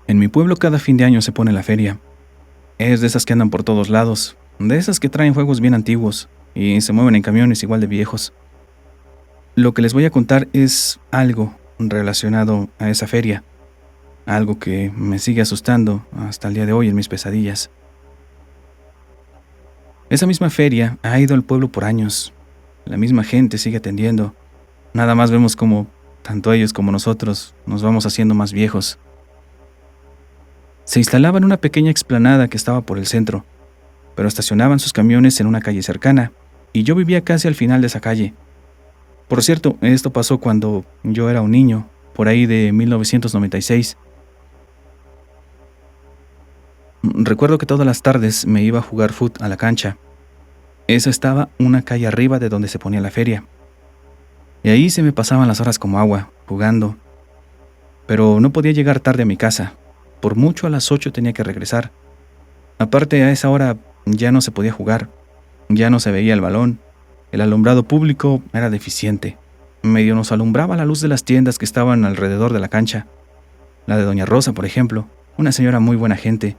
En mi pueblo cada fin de año se pone la feria. Es de esas que andan por todos lados, de esas que traen juegos bien antiguos y se mueven en camiones igual de viejos. Lo que les voy a contar es algo relacionado a esa feria, algo que me sigue asustando hasta el día de hoy en mis pesadillas. Esa misma feria ha ido al pueblo por años. La misma gente sigue atendiendo. Nada más vemos como tanto ellos como nosotros nos vamos haciendo más viejos. Se instalaban en una pequeña explanada que estaba por el centro, pero estacionaban sus camiones en una calle cercana, y yo vivía casi al final de esa calle. Por cierto, esto pasó cuando yo era un niño, por ahí de 1996. Recuerdo que todas las tardes me iba a jugar fut a la cancha. Esa estaba una calle arriba de donde se ponía la feria. Y ahí se me pasaban las horas como agua, jugando. Pero no podía llegar tarde a mi casa. Por mucho a las 8 tenía que regresar. Aparte, a esa hora ya no se podía jugar. Ya no se veía el balón. El alumbrado público era deficiente. Medio nos alumbraba la luz de las tiendas que estaban alrededor de la cancha. La de Doña Rosa, por ejemplo, una señora muy buena gente.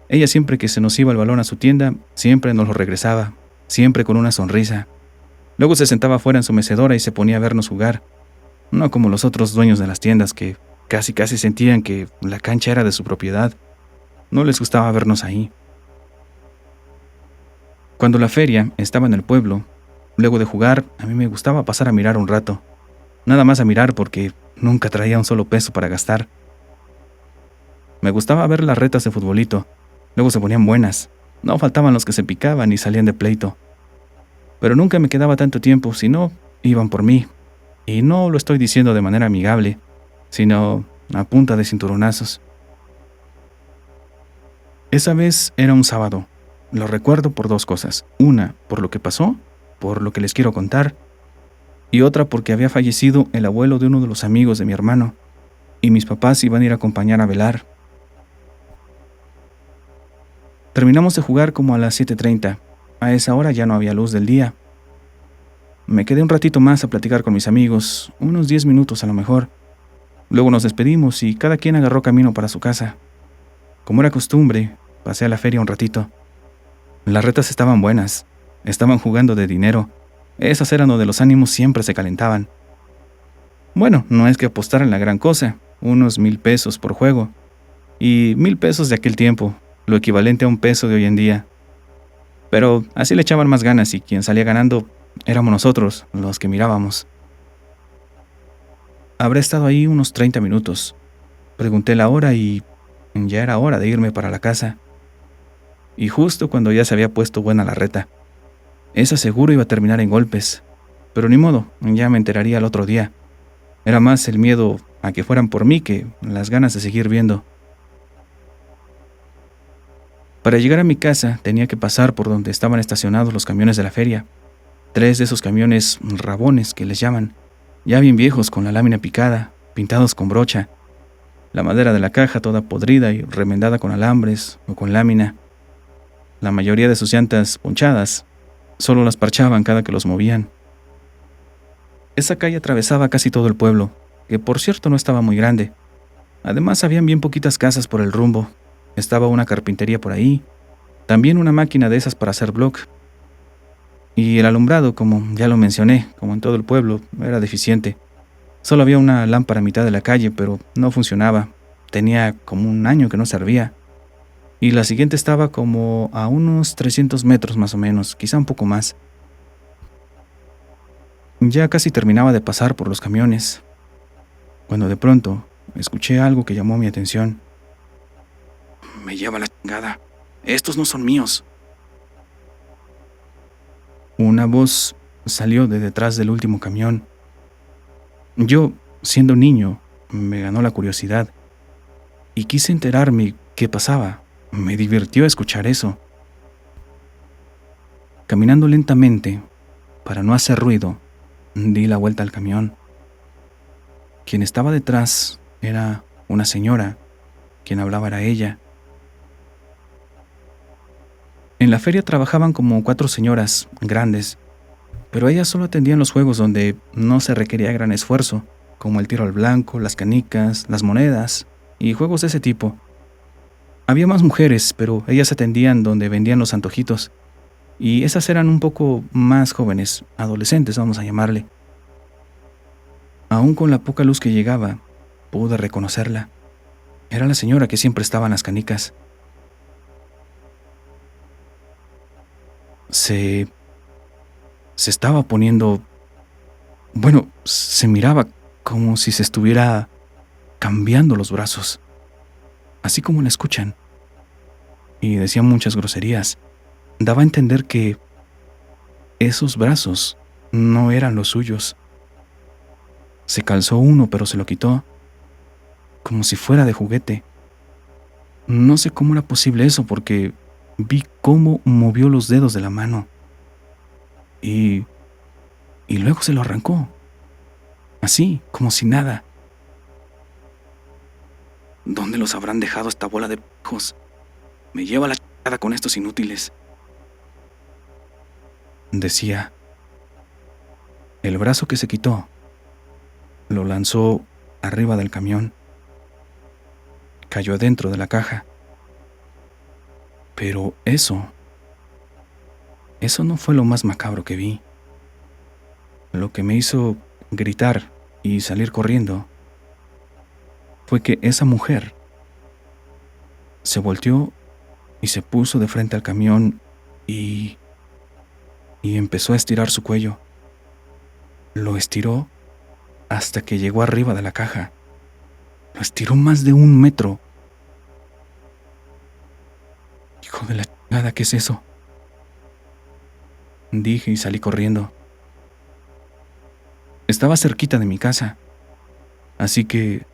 Ella siempre que se nos iba el balón a su tienda, siempre nos lo regresaba, siempre con una sonrisa. Luego se sentaba fuera en su mecedora y se ponía a vernos jugar. No como los otros dueños de las tiendas que casi sentían que la cancha era de su propiedad. No les gustaba vernos ahí. Cuando la feria estaba en el pueblo, luego de jugar, a mí me gustaba pasar a mirar un rato. Nada más a mirar porque nunca traía un solo peso para gastar. Me gustaba ver las retas de futbolito. Luego se ponían buenas. No faltaban los que se picaban y salían de pleito. Pero nunca me quedaba tanto tiempo, si no, iban por mí. Y no lo estoy diciendo de manera amigable, sino a punta de cinturonazos. Esa vez era un sábado. Lo recuerdo por dos cosas. Una, por lo que pasó, por lo que les quiero contar. Y otra porque había fallecido el abuelo de uno de los amigos de mi hermano. Y mis papás iban a ir a acompañar a velar. Terminamos de jugar como a las 7:30. A esa hora ya no había luz del día. Me quedé un ratito más a platicar con mis amigos, unos 10 minutos a lo mejor. Luego nos despedimos y cada quien agarró camino para su casa. Como era costumbre, pasé a la feria un ratito. Las retas estaban buenas, estaban jugando de dinero. Esas eran donde los ánimos siempre se calentaban. Bueno, no es que apostaran la gran cosa, unos 1,000 pesos por juego. Y 1,000 pesos de aquel tiempo, lo equivalente a un peso de hoy en día. Pero así le echaban más ganas y quien salía ganando éramos nosotros, los que mirábamos. Habré estado ahí unos 30 minutos. Pregunté la hora y ya era hora de irme para la casa. Y justo cuando ya se había puesto buena la reta. Esa seguro iba a terminar en golpes. Pero ni modo, ya me enteraría el otro día. Era más el miedo a que fueran por mí que las ganas de seguir viendo. Para llegar a mi casa tenía que pasar por donde estaban estacionados los camiones de la feria. 3 de esos camiones rabones que les llaman, ya bien viejos con la lámina picada, pintados con brocha. La madera de la caja toda podrida y remendada con alambres o con lámina. La mayoría de sus llantas ponchadas, solo las parchaban cada que los movían. Esa calle atravesaba casi todo el pueblo, que por cierto no estaba muy grande. Además habían bien poquitas casas por el rumbo. Estaba una carpintería por ahí, también una máquina de esas para hacer bloc. Y el alumbrado, como ya lo mencioné, como en todo el pueblo, era deficiente. Solo había una lámpara a mitad de la calle, pero no funcionaba. Tenía como 1 año que no servía. Y la siguiente estaba como a unos 300 metros más o menos, quizá un poco más. Ya casi terminaba de pasar por los camiones, cuando de pronto escuché algo que llamó mi atención. Me lleva la chingada. Estos no son míos. Una voz salió de detrás del último camión. Yo, siendo niño, me ganó la curiosidad y quise enterarme qué pasaba. Me divirtió escuchar eso. Caminando lentamente, para no hacer ruido, di la vuelta al camión. Quien estaba detrás era una señora. Quien hablaba era ella. En la feria trabajaban como 4 señoras grandes, pero ellas solo atendían los juegos donde no se requería gran esfuerzo, como el tiro al blanco, las canicas, las monedas y juegos de ese tipo. Había más mujeres, pero ellas atendían donde vendían los antojitos, y esas eran un poco más jóvenes, adolescentes vamos a llamarle. Aún con la poca luz que llegaba, pude reconocerla. Era la señora que siempre estaba en las canicas. Se estaba poniendo... Bueno, se miraba como si se estuviera cambiando los brazos, así como la escuchan. Y decía muchas groserías. Daba a entender que esos brazos no eran los suyos. Se calzó uno, pero se lo quitó, como si fuera de juguete. No sé cómo era posible eso, porque vi cómo movió los dedos de la mano. Y luego se lo arrancó, así, como si nada. ¿Dónde los habrán dejado esta bola de pijos? Me lleva la chingada con estos inútiles, decía. El brazo que se quitó lo lanzó arriba del camión. Cayó dentro de la caja. Pero eso no fue lo más macabro que vi. Lo que me hizo gritar y salir corriendo fue que esa mujer se volteó y se puso de frente al camión y empezó a estirar su cuello. Lo estiró hasta que llegó arriba de la caja. Lo estiró más de 1 metro. Hijo de la chingada, ¿qué es eso?, dije y salí corriendo. Estaba cerquita de mi casa, así que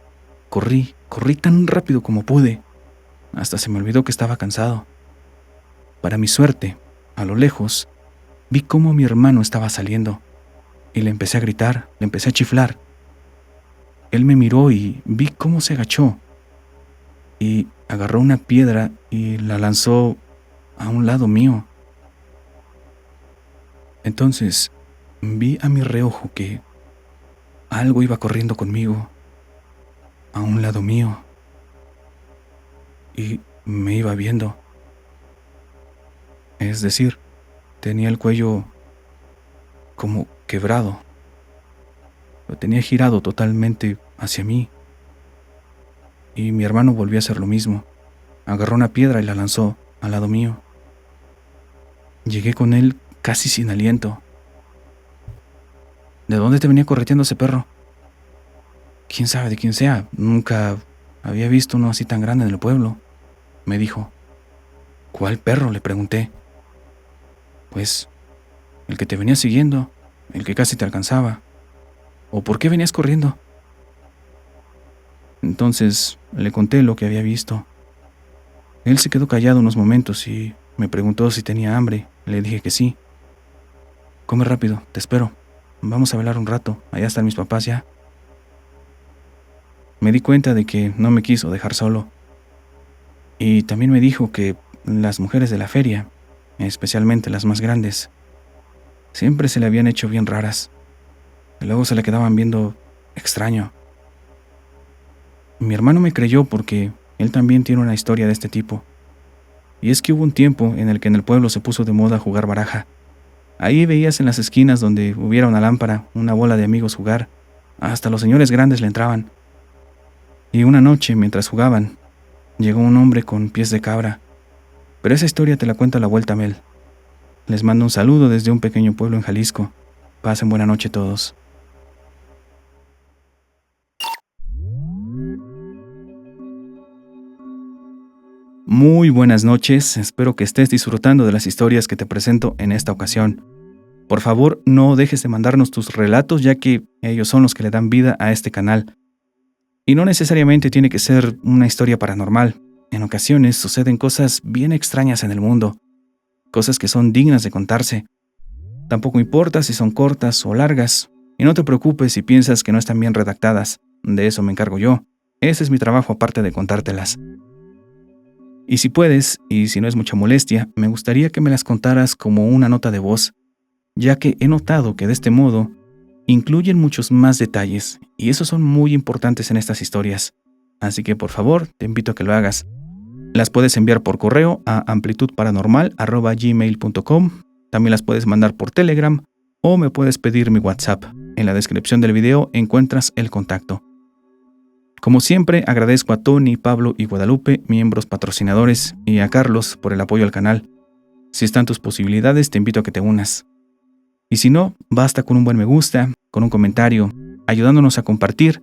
corrí tan rápido como pude. Hasta se me olvidó que estaba cansado. Para mi suerte, a lo lejos, vi cómo mi hermano estaba saliendo y le empecé a gritar, le empecé a chiflar. Él me miró y vi cómo se agachó y agarró una piedra y la lanzó a un lado mío. Entonces vi a mi reojo que algo iba corriendo conmigo a un lado mío y me iba viendo. Es decir, tenía el cuello como quebrado. Lo tenía girado totalmente hacia mí. Y mi hermano volvió a hacer lo mismo. Agarró una piedra y la lanzó al lado mío. Llegué con él casi sin aliento. ¿De dónde te venía correteando ese perro? ¿Quién sabe de quién sea? Nunca había visto uno así tan grande en el pueblo, me dijo. ¿Cuál perro?, le pregunté. Pues, el que te venía siguiendo, el que casi te alcanzaba. ¿O por qué venías corriendo? Entonces le conté lo que había visto. Él se quedó callado unos momentos y me preguntó si tenía hambre. Le dije que sí. Come rápido, te espero. Vamos a velar un rato, allá están mis papás ya. Me di cuenta de que no me quiso dejar solo. Y también me dijo que las mujeres de la feria, especialmente las más grandes, siempre se le habían hecho bien raras. Luego se le quedaban viendo extraño. Mi hermano me creyó porque él también tiene una historia de este tipo. Y es que hubo un tiempo en el que en el pueblo se puso de moda jugar baraja. Ahí veías en las esquinas donde hubiera una lámpara, una bola de amigos jugar. Hasta los señores grandes le entraban. Y una noche, mientras jugaban, llegó un hombre con pies de cabra. Pero esa historia te la cuento a la vuelta, Mel. Les mando un saludo desde un pequeño pueblo en Jalisco. Pasen buena noche todos. Muy buenas noches, espero que estés disfrutando de las historias que te presento en esta ocasión. Por favor, no dejes de mandarnos tus relatos, ya que ellos son los que le dan vida a este canal. Y no necesariamente tiene que ser una historia paranormal. En ocasiones suceden cosas bien extrañas en el mundo, cosas que son dignas de contarse. Tampoco importa si son cortas o largas, y no te preocupes si piensas que no están bien redactadas, de eso me encargo yo. Ese es mi trabajo aparte de contártelas. Y si puedes, y si no es mucha molestia, me gustaría que me las contaras como una nota de voz, ya que he notado que de este modo incluyen muchos más detalles, y esos son muy importantes en estas historias. Así que por favor, te invito a que lo hagas. Las puedes enviar por correo a amplitudparanormal@gmail.com. También las puedes mandar por Telegram o me puedes pedir mi WhatsApp. En la descripción del video encuentras el contacto. Como siempre, agradezco a Tony, Pablo y Guadalupe, miembros patrocinadores, y a Carlos por el apoyo al canal. Si están tus posibilidades, te invito a que te unas. Y si no, basta con un buen me gusta, con un comentario, ayudándonos a compartir,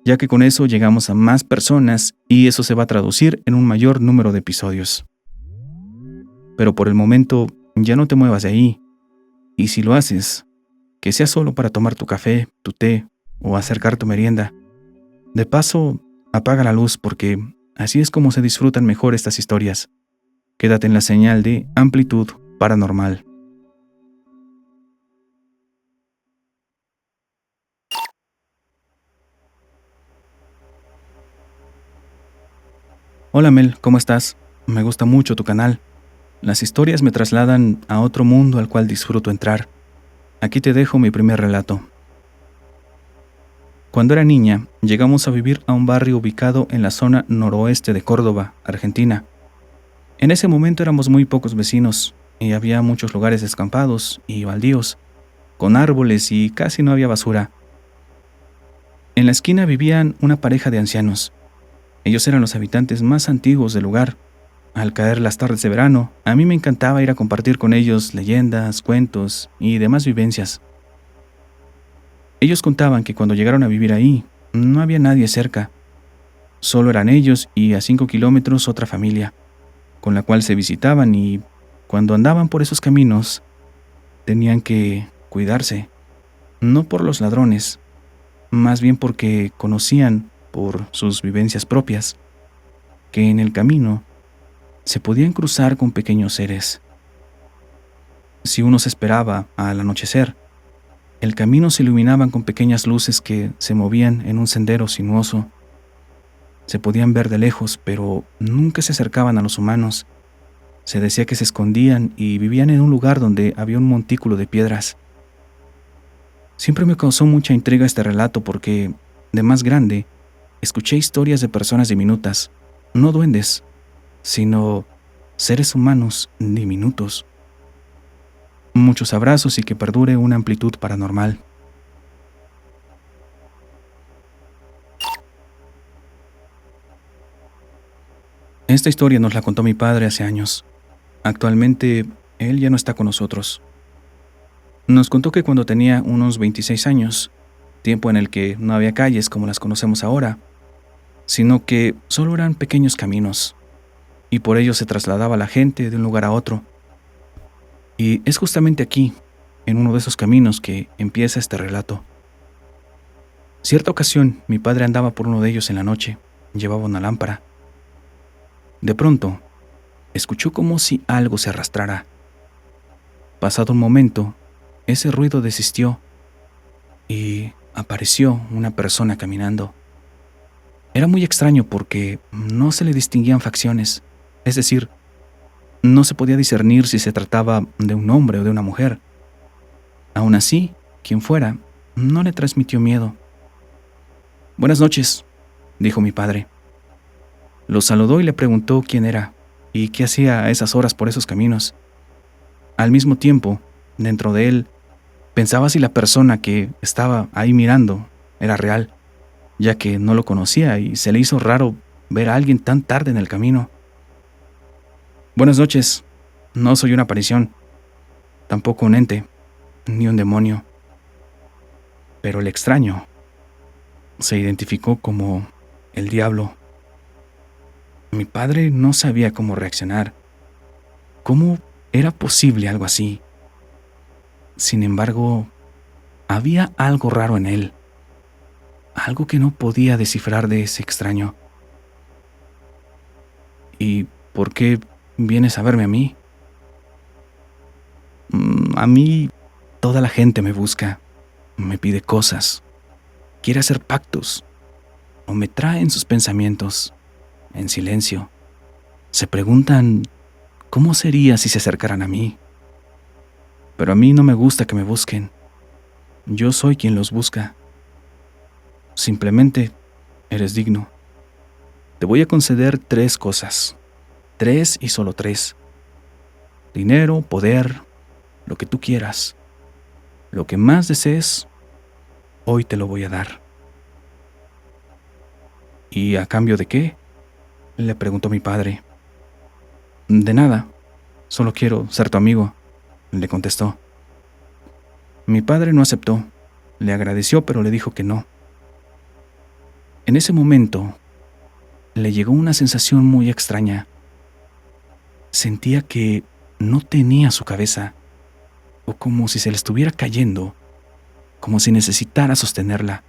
ya que con eso llegamos a más personas y eso se va a traducir en un mayor número de episodios. Pero por el momento, ya no te muevas de ahí. Y si lo haces, que sea solo para tomar tu café, tu té o acercar tu merienda. De paso, apaga la luz porque así es como se disfrutan mejor estas historias. Quédate en la señal de Amplitud Paranormal. Hola Mel, ¿cómo estás? Me gusta mucho tu canal. Las historias me trasladan a otro mundo al cual disfruto entrar. Aquí te dejo mi primer relato. Cuando era niña, llegamos a vivir a un barrio ubicado en la zona noroeste de Córdoba, Argentina. En ese momento éramos muy pocos vecinos y había muchos lugares descampados y baldíos, con árboles y casi no había basura. En la esquina vivían una pareja de ancianos. Ellos eran los habitantes más antiguos del lugar. Al caer las tardes de verano, a mí me encantaba ir a compartir con ellos leyendas, cuentos y demás vivencias. Ellos contaban que cuando llegaron a vivir ahí, no había nadie cerca. Solo eran ellos y a 5 kilómetros otra familia, con la cual se visitaban y, cuando andaban por esos caminos, tenían que cuidarse. No por los ladrones, más bien porque conocían, por sus vivencias propias, que en el camino se podían cruzar con pequeños seres. Si uno se esperaba al anochecer, el camino se iluminaban con pequeñas luces que se movían en un sendero sinuoso. Se podían ver de lejos, pero nunca se acercaban a los humanos. Se decía que se escondían y vivían en un lugar donde había un montículo de piedras. Siempre me causó mucha intriga este relato porque, de más grande, escuché historias de personas diminutas, no duendes, sino seres humanos diminutos. Muchos abrazos y que perdure una amplitud paranormal. Esta historia nos la contó mi padre hace años. Actualmente, él ya no está con nosotros. Nos contó que cuando tenía unos 26 años, tiempo en el que no había calles como las conocemos ahora, sino que solo eran pequeños caminos, y por ellos se trasladaba la gente de un lugar a otro. Y es justamente aquí, en uno de esos caminos, que empieza este relato. Cierta ocasión, mi padre andaba por uno de ellos en la noche, llevaba una lámpara. De pronto, escuchó como si algo se arrastrara. Pasado un momento, ese ruido desistió y apareció una persona caminando. Era muy extraño porque no se le distinguían facciones, es decir, no se podía discernir si se trataba de un hombre o de una mujer. Aún así, quien fuera, no le transmitió miedo. «Buenas noches», dijo mi padre. Lo saludó y le preguntó quién era y qué hacía a esas horas por esos caminos. Al mismo tiempo, dentro de él, pensaba si la persona que estaba ahí mirando era real, ya que no lo conocía y se le hizo raro ver a alguien tan tarde en el camino. «Buenas noches, no soy una aparición, tampoco un ente, ni un demonio». Pero el extraño se identificó como el diablo. Mi padre no sabía cómo reaccionar. ¿Cómo era posible algo así? Sin embargo, había algo raro en él, algo que no podía descifrar de ese extraño. «¿Y por qué vienes a verme a mí?» A mí toda la gente me busca, me pide cosas, quiere hacer pactos, o me trae en sus pensamientos, en silencio. Se preguntan cómo sería si se acercaran a mí. Pero a mí no me gusta que me busquen. Yo soy quien los busca. Simplemente eres digno. Te voy a conceder 3 cosas. 3 y solo 3. Dinero, poder, lo que tú quieras. Lo que más desees, hoy te lo voy a dar. ¿Y a cambio de qué?, le preguntó mi padre. De nada, solo quiero ser tu amigo, le contestó. Mi padre no aceptó. Le agradeció, pero le dijo que no. En ese momento, le llegó una sensación muy extraña. Sentía que no tenía su cabeza, o como si se le estuviera cayendo, como si necesitara sostenerla.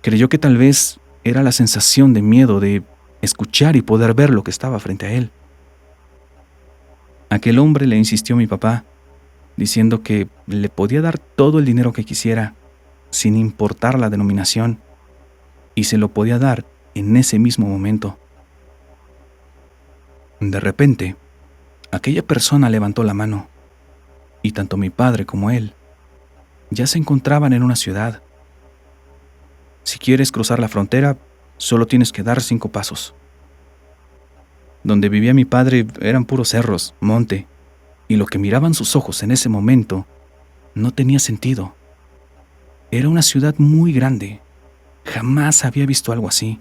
Creyó que tal vez era la sensación de miedo de escuchar y poder ver lo que estaba frente a él. Aquel hombre, le insistió mi papá, diciendo que le podía dar todo el dinero que quisiera, sin importar la denominación, y se lo podía dar en ese mismo momento. De repente, aquella persona levantó la mano, y tanto mi padre como él ya se encontraban en una ciudad. Si quieres cruzar la frontera, solo tienes que dar 5 pasos. Donde vivía mi padre eran puros cerros, monte, y lo que miraban sus ojos en ese momento no tenía sentido. Era una ciudad muy grande. Jamás había visto algo así.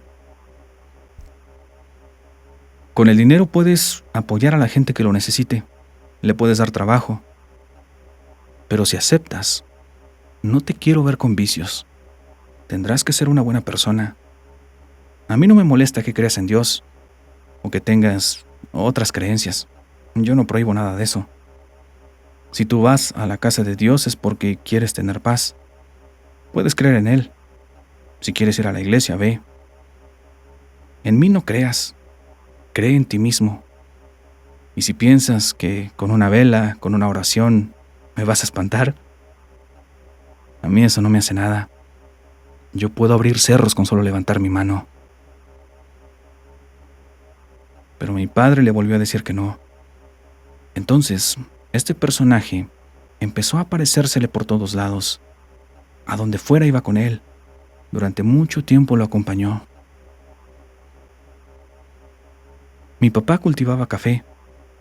Con el dinero puedes apoyar a la gente que lo necesite, le puedes dar trabajo. Pero si aceptas, no te quiero ver con vicios. Tendrás que ser una buena persona. A mí no me molesta que creas en Dios o que tengas otras creencias. Yo no prohíbo nada de eso. Si tú vas a la casa de Dios es porque quieres tener paz. Puedes creer en Él. Si quieres ir a la iglesia, ve. En mí no creas. Cree en ti mismo. Y si piensas que con una vela, con una oración, me vas a espantar, a mí eso no me hace nada. Yo puedo abrir cerros con solo levantar mi mano. Pero mi padre le volvió a decir que no. Entonces, este personaje empezó a aparecérsele por todos lados. A donde fuera iba con él. Durante mucho tiempo lo acompañó. Mi papá cultivaba café,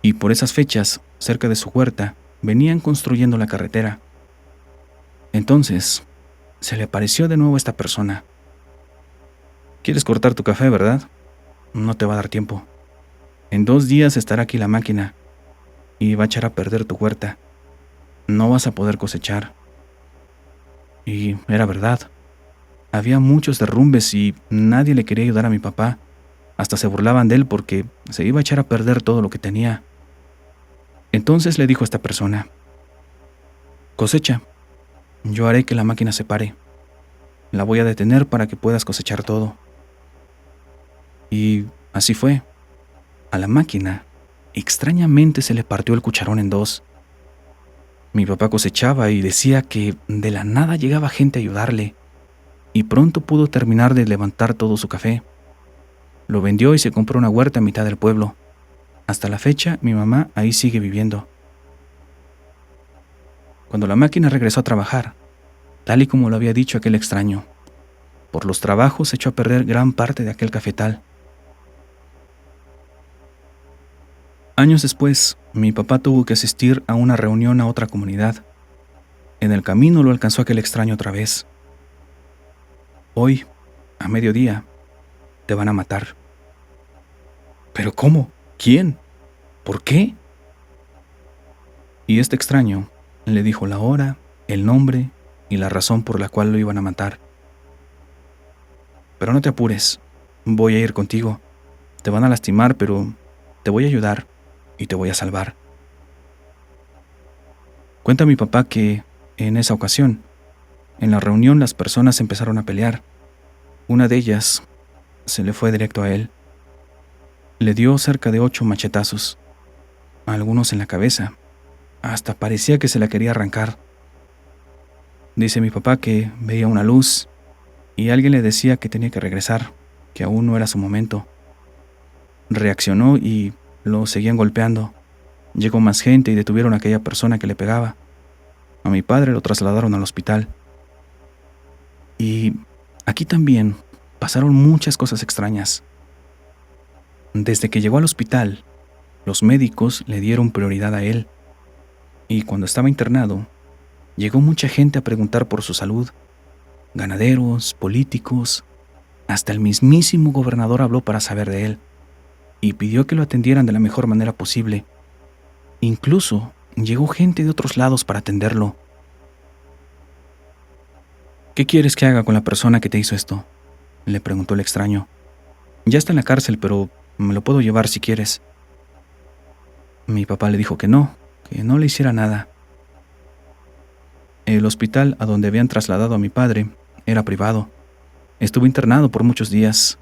y por esas fechas, cerca de su huerta, venían construyendo la carretera. Entonces, se le apareció de nuevo esta persona. ¿Quieres cortar tu café, verdad? No te va a dar tiempo. En 2 días estará aquí la máquina, y va a echar a perder tu huerta. No vas a poder cosechar. Y era verdad. Había muchos derrumbes y nadie le quería ayudar a mi papá. Hasta se burlaban de él porque se iba a echar a perder todo lo que tenía. Entonces le dijo a esta persona: cosecha. Yo haré que la máquina se pare. La voy a detener para que puedas cosechar todo. Y así fue. A la máquina, extrañamente, se le partió el cucharón en 2. Mi papá cosechaba y decía que de la nada llegaba gente a ayudarle, y pronto pudo terminar de levantar todo su café. Lo vendió y se compró una huerta a mitad del pueblo. Hasta la fecha, mi mamá ahí sigue viviendo. Cuando la máquina regresó a trabajar, tal y como lo había dicho aquel extraño, por los trabajos echó a perder gran parte de aquel cafetal. Años después, mi papá tuvo que asistir a una reunión a otra comunidad. En el camino lo alcanzó aquel extraño otra vez. Hoy, a mediodía, te van a matar. ¿Pero cómo? ¿Quién? ¿Por qué? Y este extraño le dijo la hora, el nombre y la razón por la cual lo iban a matar. Pero no te apures, voy a ir contigo. Te van a lastimar, pero te voy a ayudar y te voy a salvar. Cuenta mi papá que, en esa ocasión, en la reunión las personas empezaron a pelear. Una de ellas se le fue directo a él. Le dio cerca de 8 machetazos, algunos en la cabeza. Hasta parecía que se la quería arrancar. Dice mi papá que veía una luz y alguien le decía que tenía que regresar, que aún no era su momento. Reaccionó y lo seguían golpeando. Llegó más gente y detuvieron a aquella persona que le pegaba. A mi padre lo trasladaron al hospital. Y aquí también pasaron muchas cosas extrañas. Desde que llegó al hospital, los médicos le dieron prioridad a él, y cuando estaba internado, llegó mucha gente a preguntar por su salud. Ganaderos, políticos, hasta el mismísimo gobernador habló para saber de él, y pidió que lo atendieran de la mejor manera posible. Incluso llegó gente de otros lados para atenderlo. ¿Qué quieres que haga con la persona que te hizo esto?, le preguntó el extraño. Ya está en la cárcel, pero me lo puedo llevar si quieres. Mi papá le dijo que no le hiciera nada. El hospital a donde habían trasladado a mi padre era privado. Estuvo internado por muchos días.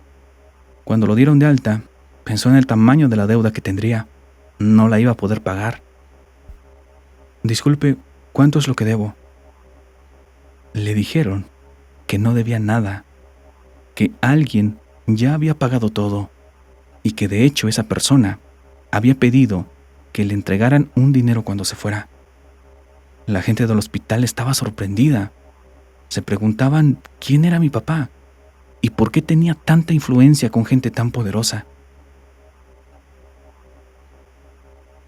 Cuando lo dieron de alta, pensó en el tamaño de la deuda que tendría. No la iba a poder pagar. Disculpe, ¿cuánto es lo que debo? Le dijeron que no debía nada, que alguien ya había pagado todo y que de hecho esa persona había pedido que le entregaran un dinero cuando se fuera. La gente del hospital estaba sorprendida. Se preguntaban quién era mi papá y por qué tenía tanta influencia con gente tan poderosa.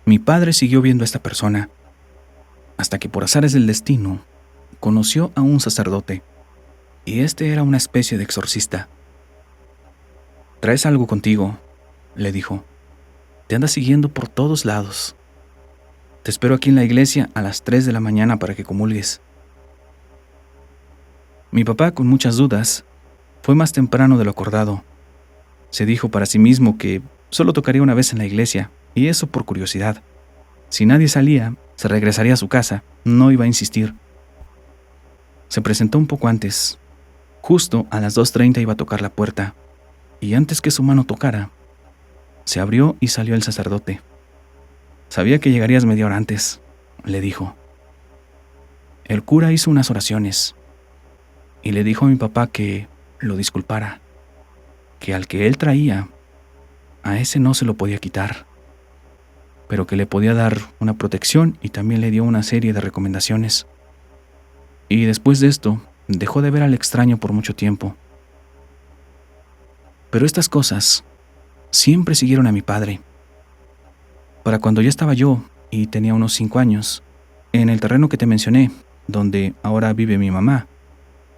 Mi padre siguió viendo a esta persona, hasta que por azares del destino conoció a un sacerdote, y este era una especie de exorcista. «¿Traes algo contigo?», le dijo. «Te anda siguiendo por todos lados. Te espero aquí en la iglesia a las 3 de la mañana para que comulgues». Mi papá, con muchas dudas, fue más temprano de lo acordado. Se dijo para sí mismo que solo tocaría una vez en la iglesia, y eso por curiosidad. Si nadie salía, se regresaría a su casa, no iba a insistir. Se presentó un poco antes. Justo a las 2:30 iba a tocar la puerta, y antes que su mano tocara, se abrió y salió el sacerdote. «Sabía que llegarías media hora antes», le dijo. El cura hizo unas oraciones y le dijo a mi papá que lo disculpara, que al que él traía, a ese no se lo podía quitar, pero que le podía dar una protección, y también le dio una serie de recomendaciones. Y después de esto, dejó de ver al extraño por mucho tiempo. Pero estas cosas siempre siguieron a mi padre. Para cuando ya estaba yo y tenía unos 5 años, en el terreno que te mencioné, donde ahora vive mi mamá,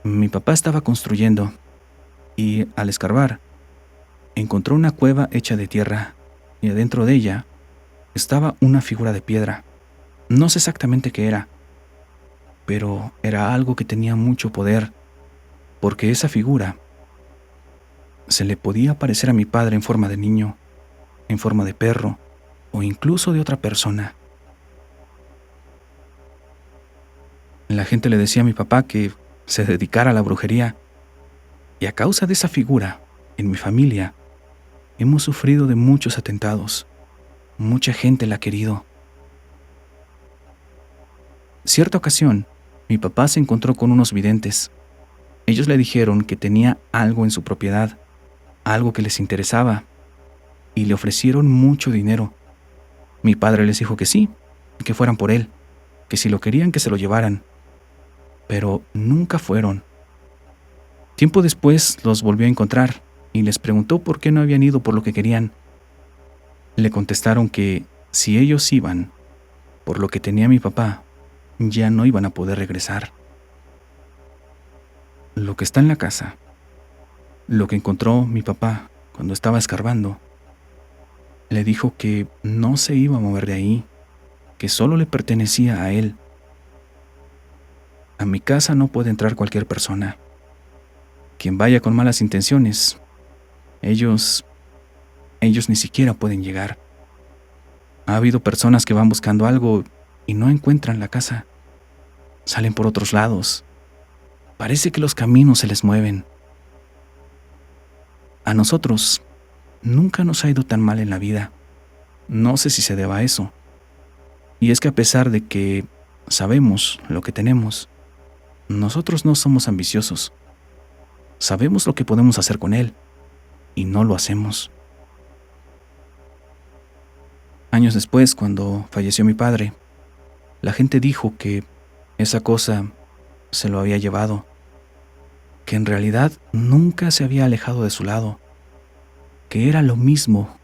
mi papá estaba construyendo, y al escarbar, encontró una cueva hecha de tierra, y adentro de ella estaba una figura de piedra. No sé exactamente qué era, pero era algo que tenía mucho poder, porque esa figura se le podía parecer a mi padre en forma de niño, en forma de perro o incluso de otra persona. La gente le decía a mi papá que se dedicara a la brujería, y a causa de esa figura, en mi familia, hemos sufrido de muchos atentados. Mucha gente la ha querido. Cierta ocasión, mi papá se encontró con unos videntes. Ellos le dijeron que tenía algo en su propiedad, algo que les interesaba, y le ofrecieron mucho dinero. Mi padre les dijo que sí, que fueran por él, que si lo querían que se lo llevaran, pero nunca fueron. Tiempo después los volvió a encontrar y les preguntó por qué no habían ido por lo que querían. Le contestaron que si ellos iban por lo que tenía mi papá, ya no iban a poder regresar. Lo que está en la casa, lo que encontró mi papá cuando estaba escarbando, le dijo que no se iba a mover de ahí, que solo le pertenecía a él. A mi casa no puede entrar cualquier persona. Quien vaya con malas intenciones, ellos ni siquiera pueden llegar. Ha habido personas que van buscando algo y no encuentran la casa. Salen por otros lados. Parece que los caminos se les mueven. A nosotros nunca nos ha ido tan mal en la vida. No sé si se deba a eso. Y es que a pesar de que sabemos lo que tenemos, nosotros no somos ambiciosos. Sabemos lo que podemos hacer con él y no lo hacemos. Años después, cuando falleció mi padre, la gente dijo que esa cosa se lo había llevado, que en realidad nunca se había alejado de su lado, que era lo mismo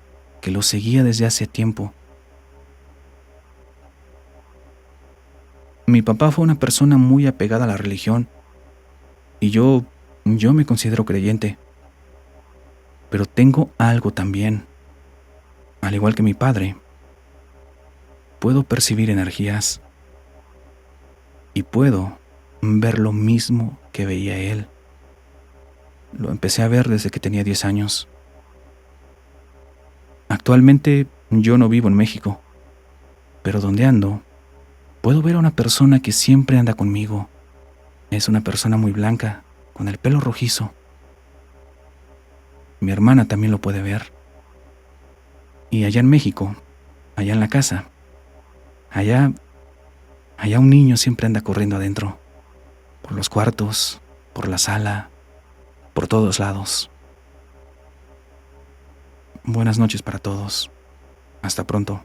que lo seguía desde hace tiempo. Mi papá fue una persona muy apegada a la religión y yo me considero creyente. Pero tengo algo también. Al igual que mi padre, puedo percibir energías y puedo ver lo mismo que veía él. Lo empecé a ver desde que tenía 10 años. Actualmente yo no vivo en México, pero donde ando, puedo ver a una persona que siempre anda conmigo. Es una persona muy blanca, con el pelo rojizo. Mi hermana también lo puede ver. Y allá en México, allá en la casa, allá un niño siempre anda corriendo adentro, por los cuartos, por la sala, por todos lados. Buenas noches para todos. Hasta pronto.